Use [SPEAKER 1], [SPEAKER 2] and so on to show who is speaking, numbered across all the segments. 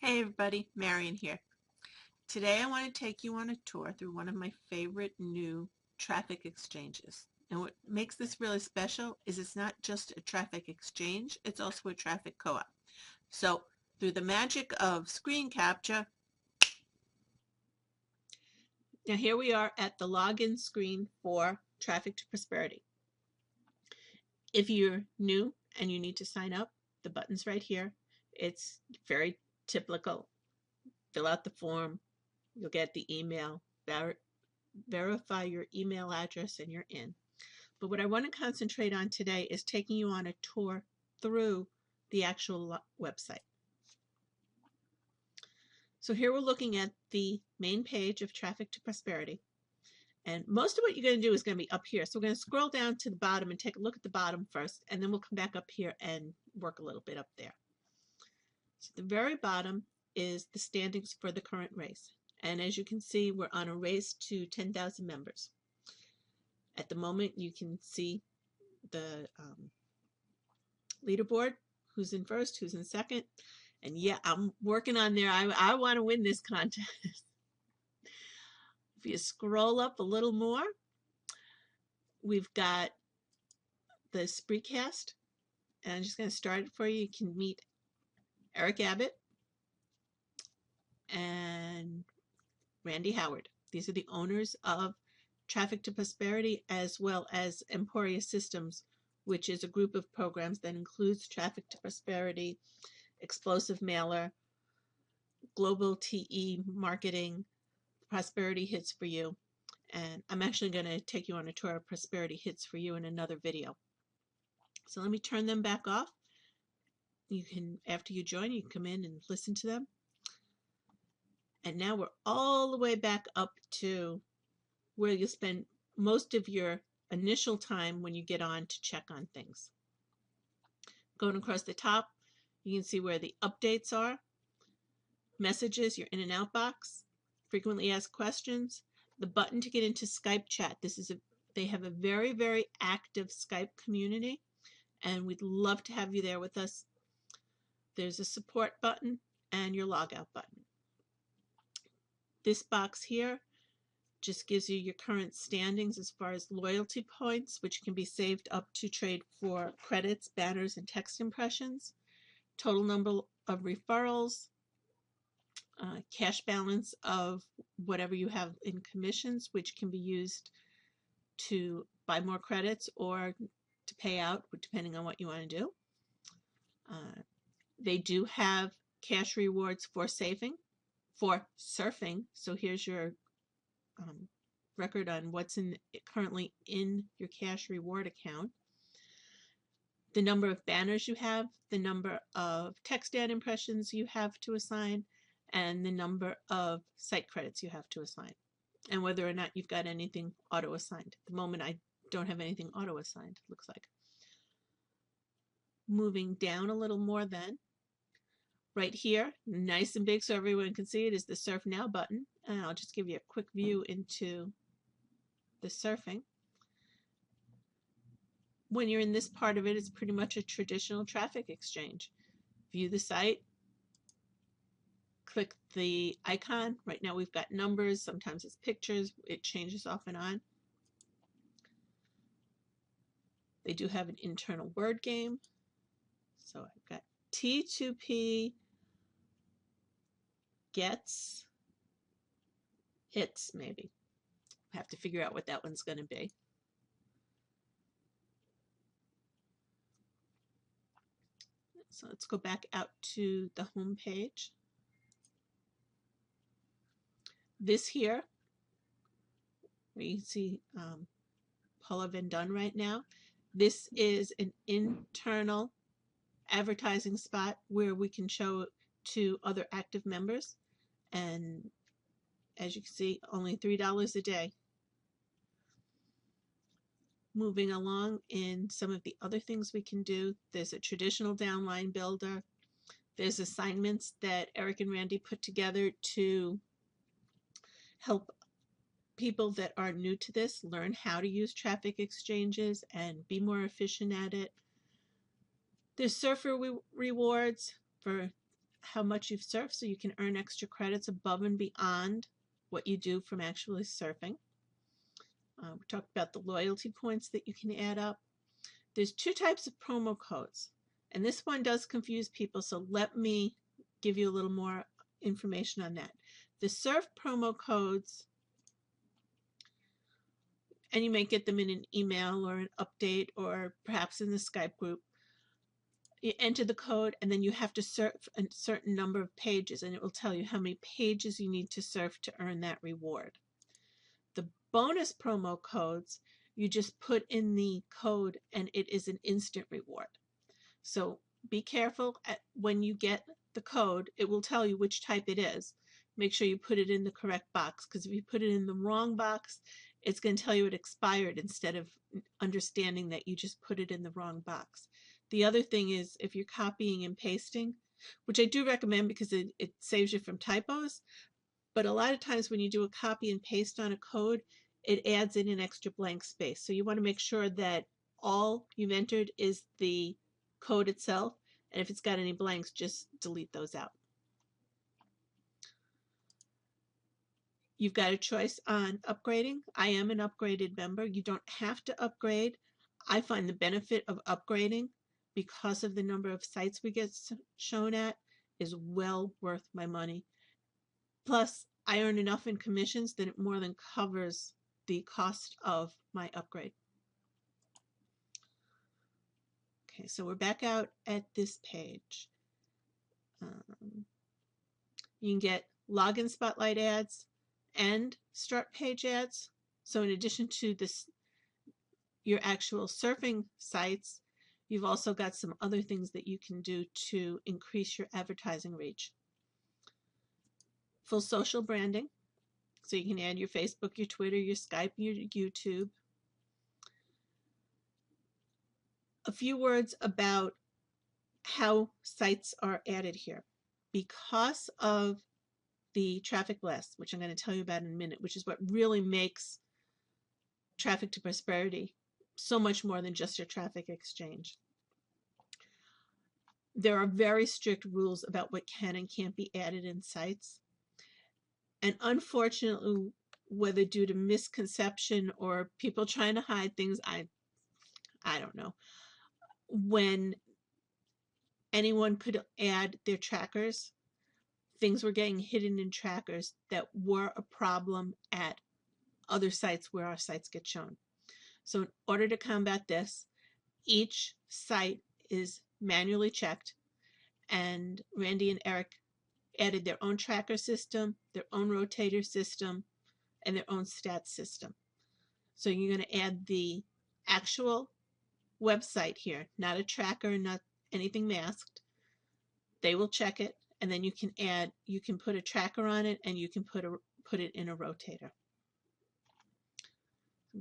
[SPEAKER 1] Hey everybody, Marion here. Today I want to take you on a tour through one of my favorite new traffic exchanges. And what makes this really special is it's not just a traffic exchange, it's also a traffic co-op. So through the magic of screen capture, now here we are at the login screen for Traffic to Prosperity. If you're new and you need to sign up, the button's right here. It's very typical. Fill out the form, you'll get the email, verify your email address, and you're in. But what I want to concentrate on today is taking you on a tour through the actual website. So here we're looking at the main page of Traffic to Prosperity. And most of what you're going to do is going to be up here. So we're going to scroll down to the bottom and take a look at the bottom first, and then we'll come back up here and work a little bit up there. So the very bottom is the standings for the current race. And as you can see, we're on a race to 10,000 members. At the moment, you can see the leaderboard, who's in first, who's in second. And yeah, I'm working on there. I want to win this contest. If you scroll up a little more, we've got the Spreecast. And I'm just going to start it for you. You can meet Eric Abbott and Randy Howard. These are the owners of Traffic to Prosperity, as well as Emporia Systems, which is a group of programs that includes Traffic to Prosperity, Explosive Mailer, Global TE Marketing, Prosperity Hits for You. And I'm actually going to take you on a tour of Prosperity Hits for You in another video. So let me turn them back off. You can, after you join, you can come in and listen to them. And now we're all the way back up to where you spend most of your initial time when you get on to check on things. Going across the top, you can see where the updates are, messages, your in and out box, frequently asked questions, the button to get into Skype chat. They have a very, very active Skype community, and we'd love to have you there with us. There's a support button and your logout button. This box here just gives you your current standings as far as loyalty points, which can be saved up to trade for credits, banners, and text impressions, total number of referrals, cash balance of whatever you have in commissions, which can be used to buy more credits or to pay out, depending on what you want to do. They do have cash rewards for surfing. So here's your record on what's currently in your cash reward account, the number of banners you have, the number of text ad impressions you have to assign, and the number of site credits you have to assign, and whether or not you've got anything auto-assigned. At the moment, I don't have anything auto-assigned, looks like. Moving down a little more then, right here, nice and big so everyone can see it, is the Surf Now button. And I'll just give you a quick view into the surfing. When you're in this part of it, it's pretty much a traditional traffic exchange. View the site, click the icon. Right now we've got numbers, sometimes it's pictures, it changes off and on. They do have an internal word game. So I've got T2P gets hits, maybe. I have to figure out what that one's going to be. So let's go back out to the home page. This here, where you can see Paula Van Dunn right now, this is an internal advertising spot where we can show to other active members. And as you can see, only $3 a day. Moving along in some of the other things we can do, there's a traditional downline builder. There's assignments that Eric and Randy put together to help people that are new to this learn how to use traffic exchanges and be more efficient at it. There's surfer rewards for how much you've surfed so you can earn extra credits above and beyond what you do from actually surfing. We talked about the loyalty points that you can add up. There's two types of promo codes, and this one does confuse people, so let me give you a little more information on that. The surf promo codes, and you may get them in an email or an update or perhaps in the Skype group. You enter the code and then you have to surf a certain number of pages, and it will tell you how many pages you need to surf to earn that reward. The bonus promo codes, you just put in the code and it is an instant reward. So be careful when you get the code, it will tell you which type it is. Make sure you put it in the correct box, because if you put it in the wrong box, it's going to tell you it expired instead of understanding that you just put it in the wrong box. The other thing is, if you're copying and pasting, which I do recommend because it saves you from typos, but a lot of times when you do a copy and paste on a code, it adds in an extra blank space. So you want to make sure that all you've entered is the code itself, and if it's got any blanks, just delete those out. You've got a choice on upgrading. I am an upgraded member. You don't have to upgrade. I find the benefit of upgrading, because of the number of sites we get shown at, is well worth my money. Plus, I earn enough in commissions that it more than covers the cost of my upgrade. Okay, so we're back out at this page. You can get login spotlight ads and start page ads. So in addition to this, your actual surfing sites, you've also got some other things that you can do to increase your advertising reach. Full social branding. So you can add your Facebook, your Twitter, your Skype, your YouTube. A few words about how sites are added here. Because of the traffic blast, which I'm going to tell you about in a minute, which is what really makes Traffic to Prosperity so much more than just your traffic exchange. There are very strict rules about what can and can't be added in sites. And unfortunately, whether due to misconception or people trying to hide things, I don't know. When anyone could add their trackers, things were getting hidden in trackers that were a problem at other sites where our sites get shown. So in order to combat this, each site is manually checked, and Randy and Eric added their own tracker system, their own rotator system, and their own stats system. So you're going to add the actual website here, not a tracker, not anything masked. They will check it, and then you can put a tracker on it, and you can put it in a rotator.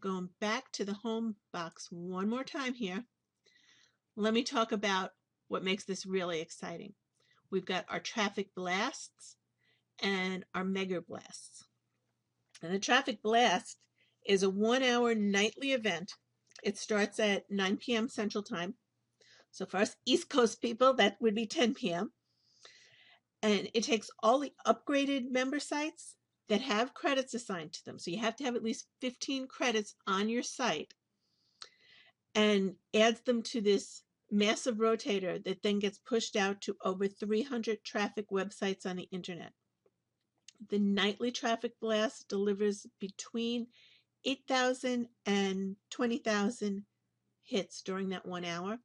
[SPEAKER 1] Going back to the home box one more time here, let me talk about what makes this really exciting. We've got our traffic blasts and our mega blasts. And the traffic blast is a 1-hour nightly event. It starts at 9 p.m. Central Time. So for us East Coast people, that would be 10 p.m. And it takes all the upgraded member sites that have credits assigned to them. So you have to have at least 15 credits on your site, and adds them to this massive rotator that then gets pushed out to over 300 traffic websites on the internet. The nightly traffic blast delivers between 8,000 and 20,000 hits during that 1 hour,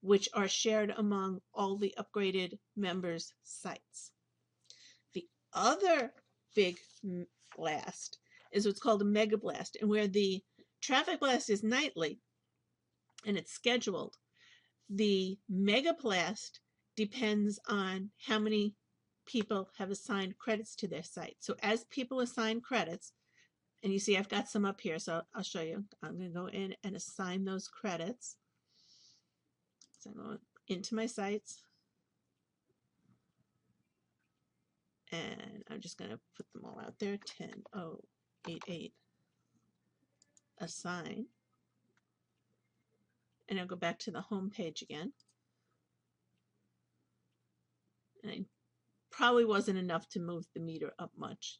[SPEAKER 1] which are shared among all the upgraded members' sites. The other big blast is what's called a mega blast, and where the traffic blast is nightly and it's scheduled, the mega blast depends on how many people have assigned credits to their site. So as people assign credits, and you see I've got some up here, so I'll show you. I'm going to go in and assign those credits. So I'm going into my sites, and I'm just going to put them all out there. 10.088 assign, and I'll go back to the home page again, and I probably wasn't enough to move the meter up much.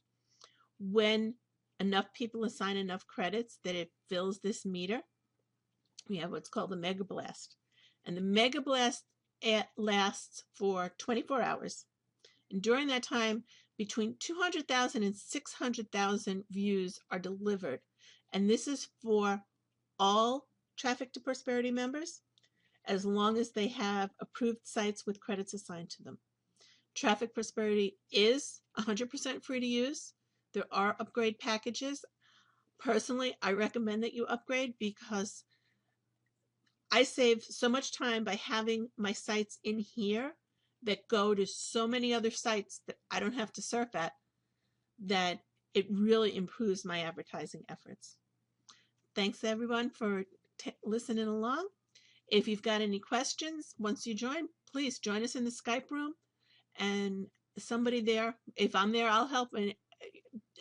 [SPEAKER 1] When enough people assign enough credits that it fills this meter, we have what's called the mega blast. And the mega blast lasts for 24 hours. And during that time, between 200,000 and 600,000 views are delivered. And this is for all Traffic to Prosperity members, as long as they have approved sites with credits assigned to them. Traffic Prosperity is 100% free to use. There are upgrade packages. Personally, I recommend that you upgrade because I save so much time by having my sites in here that go to so many other sites that I don't have to surf at, that it really improves my advertising efforts. Thanks everyone for listening along. If you've got any questions, once you join, please join us in the Skype room, and somebody there, if I'm there, I'll help. And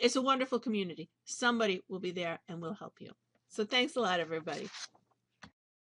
[SPEAKER 1] it's a wonderful community. Somebody will be there and will help you. So thanks a lot, everybody.